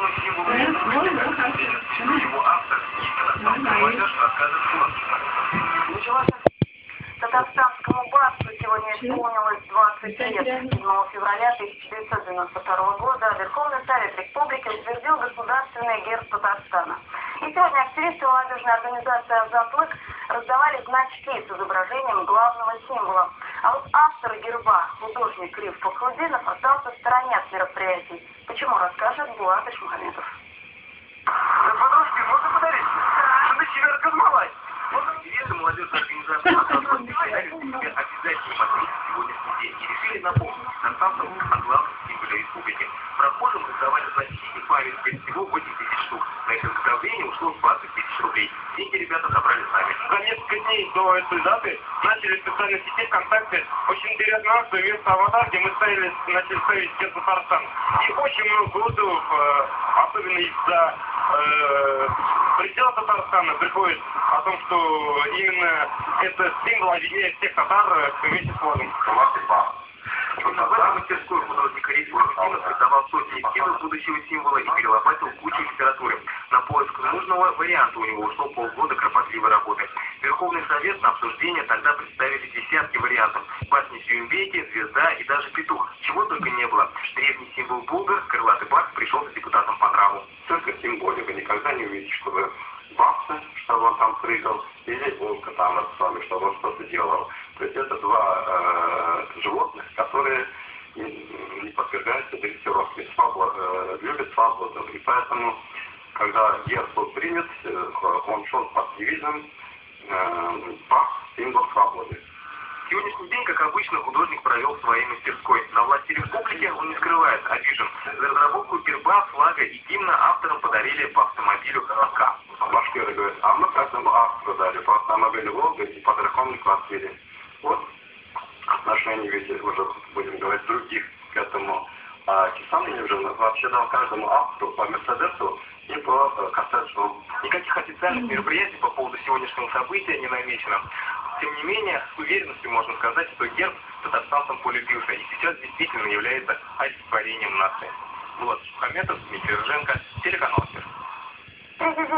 главный символ его автор и казахстанская молодежь рассказывает творчество. Началась татарстанскому барству сегодня исполнилось 20 лет. 7 февраля 1992 года Верховный Совет Республики утвердил государственный герб Татарстана. И сегодня активисты молодежной организации «Азатлык» раздавали значки с изображением главного символа. А вот автор герба, художник Риф Фахрудинов, остался в стороне от мероприятий. Почему, расскажет Булат Ишмухаметов. Подружки, можно подарить? Что ты себя разгазмалась? Вот активисты молодежной организации «Азатлык» поставили себе обязательным отметить сегодняшний день и решили напомнить татарстанцам о главном символе республики. Прохожим раздавали значки и памятники, всего 8 тысяч штук. На их изготовление ушло 20 тысяч рублей. Деньги ребята собрали сами. За несколько дней до этой даты начали в социальной сети ВКонтакте очень интересную акцию «Вместо аватар», где мы начали ставить герб Татарстан. И очень много отзывов, особенно из-за предела Татарстана, приходит о том, что именно это символ объединяет всех татар вместе с флагом. Именно в этом мастерскую художник Риф Фахрудинов создавал сотни эскизов будущего символа и перелопатил кучу литературы. На поиск нужного варианта у него ушло полгода кропотливой работы. Верховный Совет на обсуждение тогда представили десятки вариантов. Басни Сюембейки, звезда и даже петух. Чего только не было. Древний символ Булгар, крылатый барс, пришелся депутатам по нраву. Только символика. Никогда не увидите, чтобы бабка, чтобы он там прыгал, или волка там с вами, чтобы он что-то делал. То есть это два животных, которые не подвергаются дрессировке, любят свободу. И поэтому, когда герб был принят, он шел под девизом «Пах, символ свободы». Сегодняшний день, как обычно, художник провел в своей мастерской. На власти республики он не скрывает, обижен. За разработку герба, флага и гимна авторам подарили по автомобилю «АК». Башкиры говорят, а мы каждому автору дали по автомобилю «Волга» и по драконной квартире. Вот отношение ведь уже, будем говорить, других к этому. А Кисамин уже вообще дал каждому автору по Мерседесу и по Кассету. Никаких официальных мероприятий по поводу сегодняшнего события не намечено. Тем не менее, с уверенностью можно сказать, что герб татарстанцам полюбился и сейчас действительно является олицетворением нации. Булат Ишмухаметов, Дмитрий Рженко, телеканал «Мир».